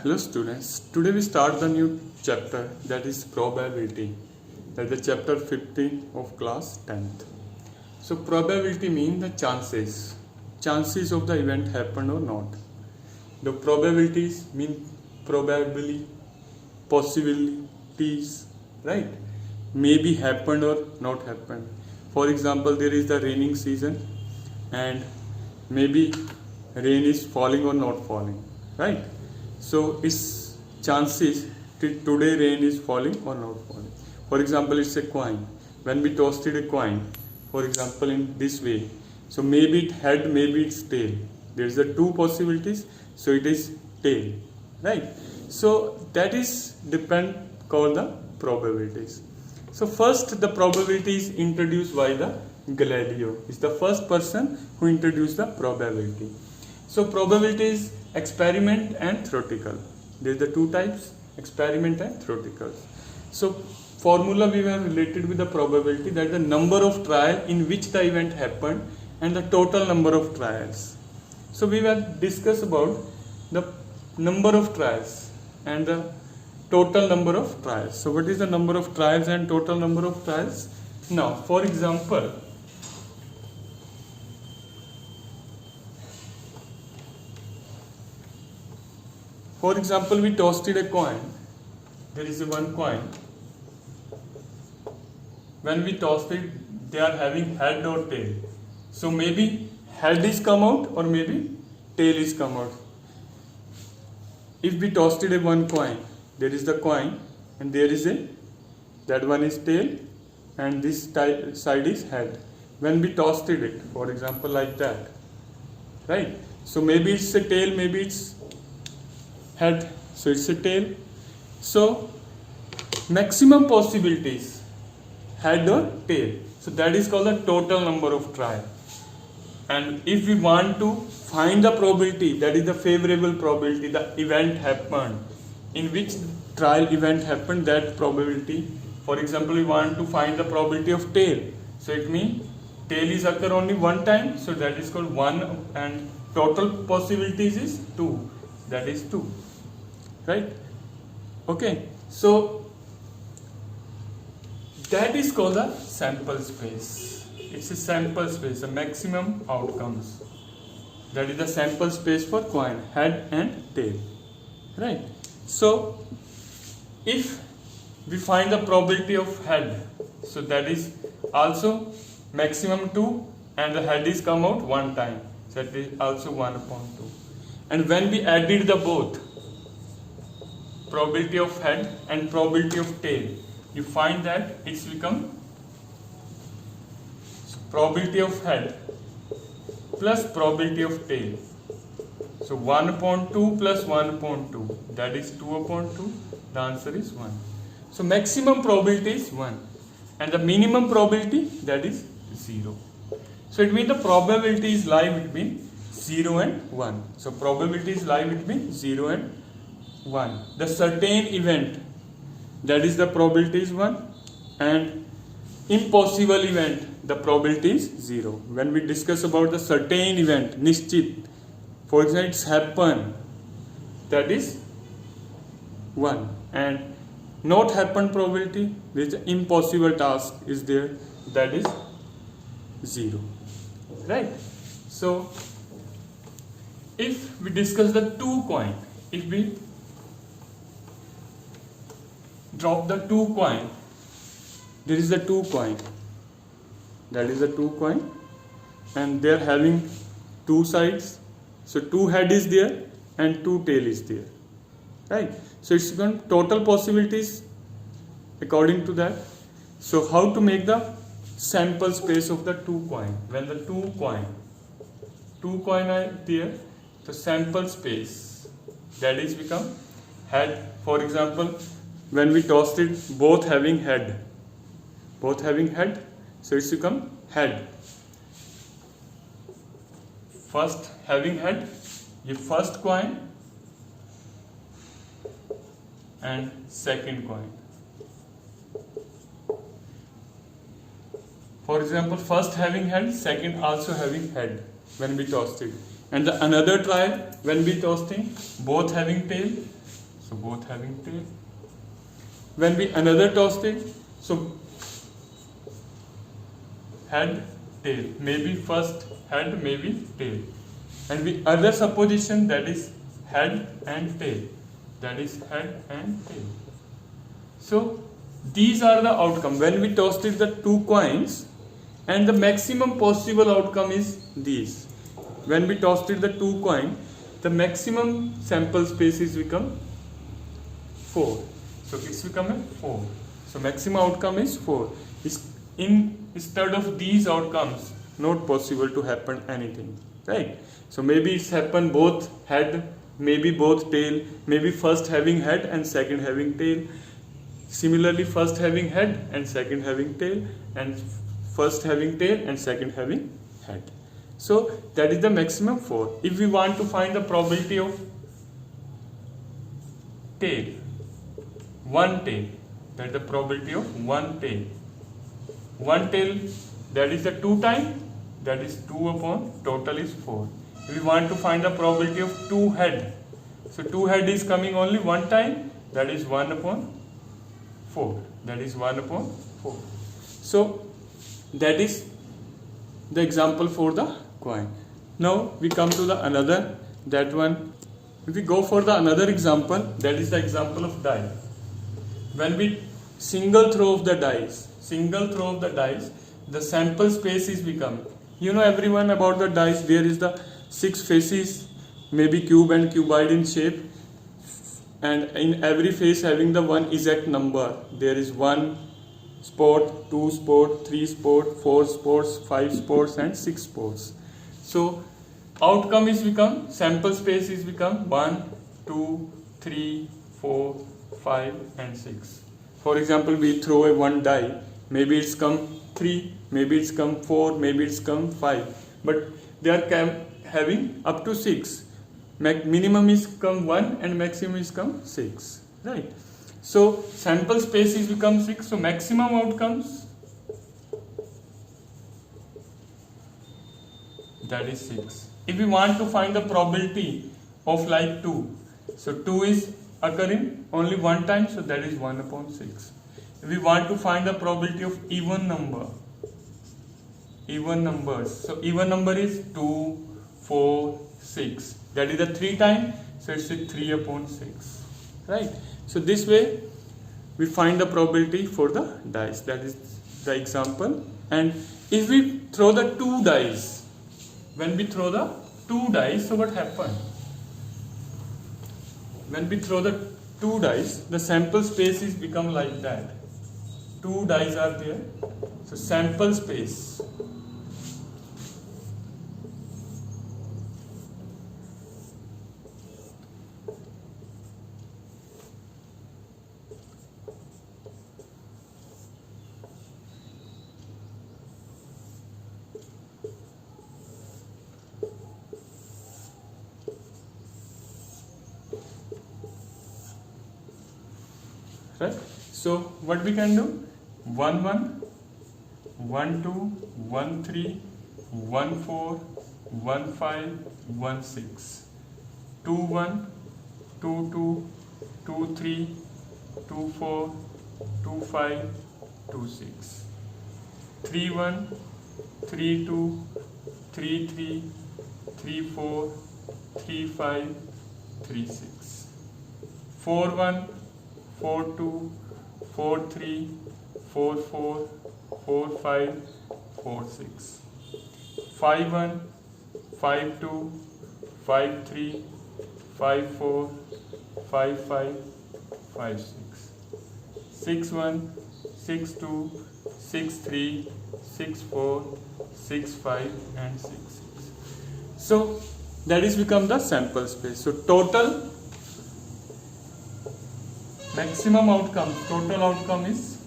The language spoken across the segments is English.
Hello students, today we start the new chapter, that is probability, that is the chapter 15 of class 10th. So probability means the chances of the event happen or not. The probabilities mean probably, possibilities, right? Maybe happen or not happen. For example, there is the raining season and maybe rain is falling or not falling, right? So its chances today rain is falling or not falling. For example, it's a coin. When we tossed a coin, for example, in this way, so maybe it head, maybe it's tail. There's the two possibilities, so it is tail, right? So that is depend called the probabilities. So first the probability is introduced by the Galileo. Is the first person who introduced the probability. So probability is experiment and theoretical. There is the two types, experiment and theoretical. So formula we were related with the probability, that the number of trial in which the event happened and the total number of trials. So we will discuss about the number of trials and the total number of trials. So what is the number of trials and total number of trials? Now for example, we tossed a coin. There is one coin. When we tossed it, they are having head or tail. So maybe head is come out or maybe tail is come out. If we tossed a one coin, there is the coin and there is that one is tail and this side is head. When we tossed it, for example, like that, right? So maybe it's a tail, maybe it's head, so it's a tail. So maximum possibilities, head or tail. So that is called the total number of trial. And if we want to find the probability, that is the favorable probability, the event happened, in which trial event happened, that probability. For example, we want to find the probability of tail. So it means tail is occur only one time, so that is called 1, and total possibilities is 2, that is 2. Right? Okay. So that is called a sample space. It's a sample space, a maximum outcomes. That is the sample space for coin, head and tail. Right? So if we find the probability of head, so that is also maximum 2 and the head is come out one time. So that is also 1 upon 2. And when we added the both, probability of head and probability of tail, you find that it's become probability of head plus probability of tail. So 1 upon 2 plus 1 upon 2, that is 2 upon 2, the answer is 1. So maximum probability is 1 and the minimum probability, that is 0. So it means the probabilities lie between 0 and 1. So probabilities lie between 0 and 1. The certain event, that is the probability is 1, and impossible event, the probability is 0. When we discuss about the certain event, nischit, for example, it's happen, that is 1, and not happen probability, which impossible task is there, that is 0. Right? So if we discuss the two coin, if we drop the two coin, there is the two coin, that is the two coin, and they are having two sides. So two head is there and two tail is there, right? So it's going total possibilities according to that. So how to make the sample space of the two coin? When the two coin are there, the sample space, that is become head. For example, when we tossed it, both having head, so it's become head. First having head, your first coin and second coin. For example, first having head, second also having head when we tossed it. And the another trial, when we tossing, both having tail, so both having tail. When we another tossed it, so head, tail, maybe first head, maybe tail. And we other supposition, that is head and tail, that is head and tail. So these are the outcome when we tossed it the two coins, and the maximum possible outcome is these. When we tossed it the two coin, the maximum sample space is become 4. So it's become a 4. So maximum outcome is 4. Instead of these outcomes, not possible to happen anything, right? So maybe it's happen both head, maybe both tail, maybe first having head and second having tail. Similarly, first having head and second having tail, and first having tail and second having head. So that is the maximum 4. If we want to find the probability of tail, one tail, that is the probability of one tail. One tail, that is the 2 time, that is 2 upon total is 4. If we want to find the probability of 2 head, so 2 head is coming only one time, that is 1 upon 4. That is 1 upon 4. So that is the example for the coin. Now we come to the another, that one. If we go for the another example, that is the example of die. When we single throw of the dice, the sample space is become. You know everyone about the dice, there is the 6 faces, maybe cube and cuboid in shape, and in every face having the one exact number. There is 1 spot, 2 spot, 3 spot, 4 spots, 5 spots and 6 spots. So outcome is become, sample space is become 1, 2, 3, 4, 5 and 6. For example, we throw a one die, maybe it's come 3, maybe it's come 4, maybe it's come 5, but they are having up to 6. Minimum is come 1 and maximum is come 6, right? So sample space is become 6, so maximum outcomes, that is 6. If we want to find the probability of like 2, so 2 is occurring only one time, so that is 1 upon 6. If we want to find the probability of even numbers, so even number is 2, 4, 6, that is the 3 time, so it's a 3 upon 6, right? So this way we find the probability for the dice. That is the example. And if we throw the 2 dice, when we throw the 2 dice, so what happens? When we throw the 2 dice, the sample space is become like that. 2 dice are there, so sample space, right? So what we can do? 1 1, 1 2, 1 3, 1 4, 1 5, 1 6, 2 1, 2 2, 2 3, 2 4, 2 5, 2 6, 3 1, 3 2, 3 3, 3 4, 3 5, 3 6, 4 1, 4 2, 4 3, 4 4, 4 5, 4 6, 5 1, 5 2, 5 3, 5 4, 5 5, 5 6, 6 1, 6 2, 6 3, 6 4, 6 5 and 6 6. So that is become the sample space. So total maximum outcome, total outcome is,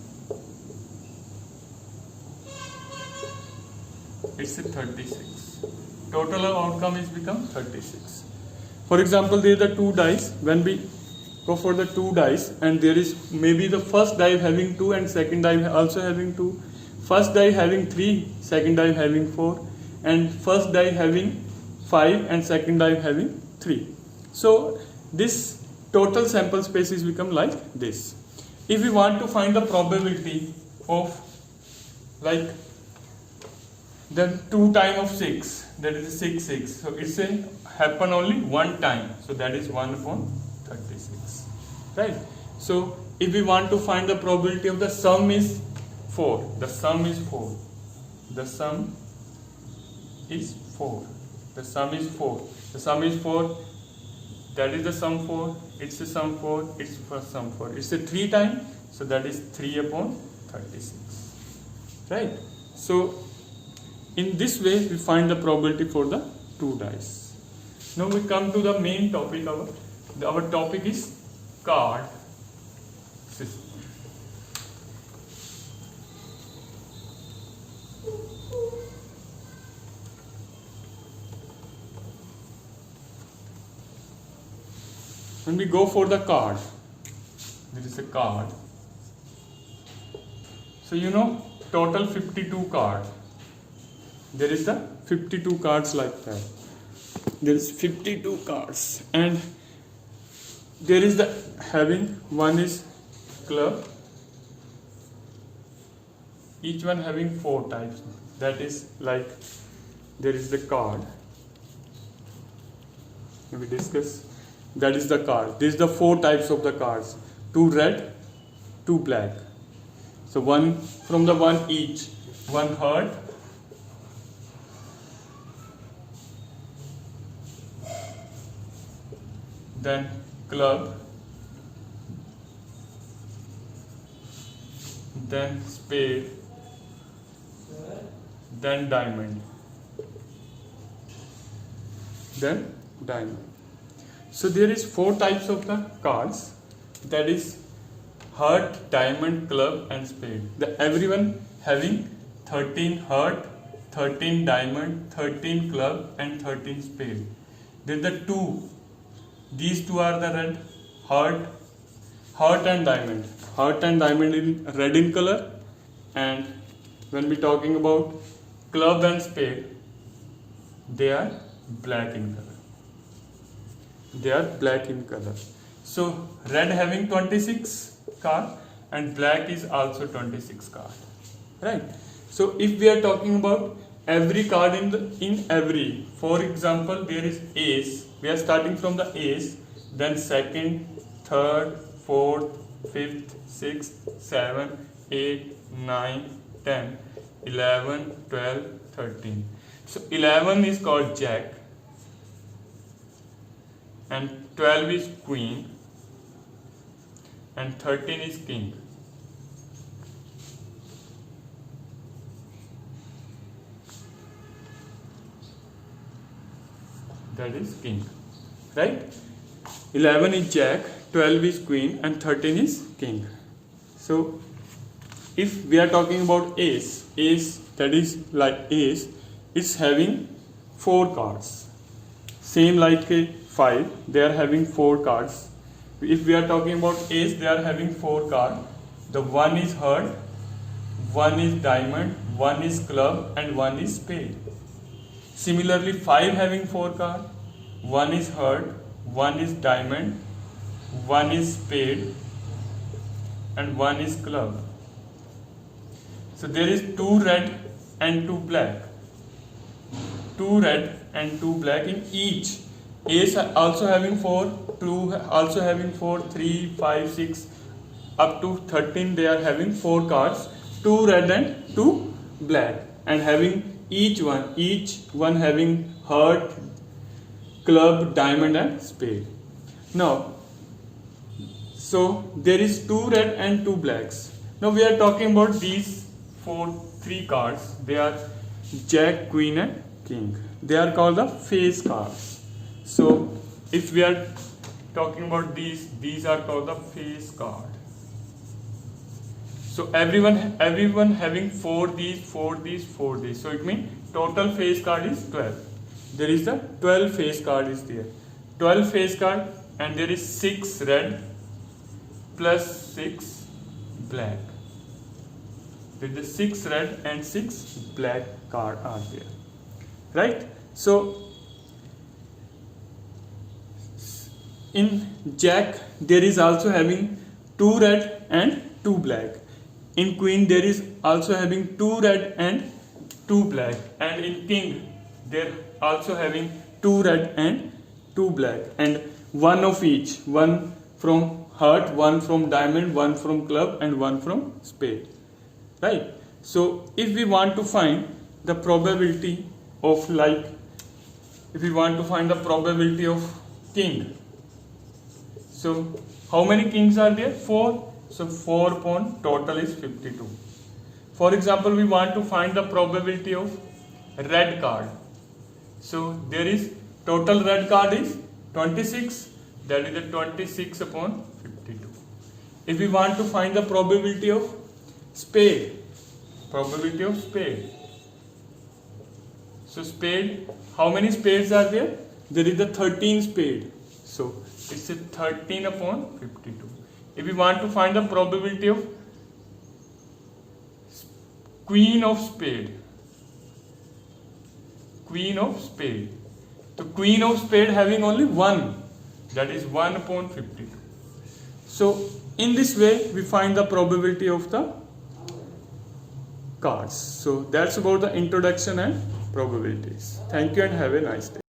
it's a 36. Total outcome is become 36. For example, there are the 2 dice. When we go for the 2 dice, and there is maybe the first die having 2 and second die also having 2, first die having 3, second die having 4, and first die having 5 and second die having 3. So this total sample space is become like this. If we want to find the probability of like the 2 times of 6, that is 6, so it's a happen only one time, so that is 1 upon 36, right? So if we want to find the probability of the sum is 4, the sum is 4, the sum is 4, the sum is 4, the sum is 4, that is the sum 4, it's the sum 4, it's first sum 4, it's a 3 time, so that is 3 upon 36, right? So in this way we find the probability for the 2 dice. Now we come to the main topic. Our topic is card system. When we go for the card, there is a card. So you know total 52 cards. There is the 52 cards like that. There is 52 cards, and there is the having one is club. Each one having 4 types. That is like there is the card. We discuss. That is the card. This is the 4 types of the cards. 2 red, 2 black. So one from the one each. One heart, then club, then spade, then diamond, then diamond. So there is 4 types of the cards, that is heart, diamond, club and spade. Everyone having 13 heart, 13 diamond, 13 club and 13 spade. Then the 2, these 2 are the red, heart and diamond. Heart and diamond in red in color, and when we talking about club and spade, they are black in color. They are black in color. So red having 26 card and black is also 26 card, right? So if we are talking about every card in every, for example, there is ace. We are starting from the ace, then second, third, fourth, fifth, sixth, 7, 8, 9, 10, 11, 12, 13. So 11 is called jack, and 12 is queen, and 13 is king. That is king, right? 11 is jack, 12 is queen and 13 is king. So if we are talking about ace, that is like ace, it's having 4 cards. Same like a 5, they are having 4 cards. If we are talking about ace, they are having 4 cards. The 1 is heart, 1 is diamond, 1 is club and 1 is spade. Similarly, 5 having 4 cards, 1 is heart, 1 is diamond, 1 is spade and 1 is club. So there is 2 red and 2 black. 2 red and 2 black in each. Ace also having 4, 2 also having 4, 3, 5, 6 up to 13 they are having 4 cards, 2 red and 2 black, and having each one having heart, club, diamond and spade. Now, so there is 2 red and 2 blacks. Now we are talking about these 3 cards. They are jack, queen and king. They are called the face cards. So if we are talking about these are called the face card. So everyone having 4 these. So it means total face card is 12. There is the 12 face card is there. 12 face card, and there is 6 red plus 6 black. There is 6 red and 6 black card are there, right? So in jack there is also having 2 red and 2 black. In queen there is also having 2 red and 2 black, and in king they're also having 2 red and 2 black, and one of each, one from heart, one from diamond, one from club, and one from spade, right? So if we want to find the probability of, like, if we want to find the probability of king, so how many kings are there? 4. So 4 upon total is 52. For example, we want to find the probability of red card. So there is total red card is 26, that is the 26 upon 52. If we want to find the probability of spade, so spade, how many spades are there? There is the 13 spade, so it's a 13 upon 52. If we want to find the probability of queen of spade, the queen of spade having only 1, that is 1 upon 52. So in this way we find the probability of the cards. So that's about the introduction and probabilities. Thank you and have a nice day.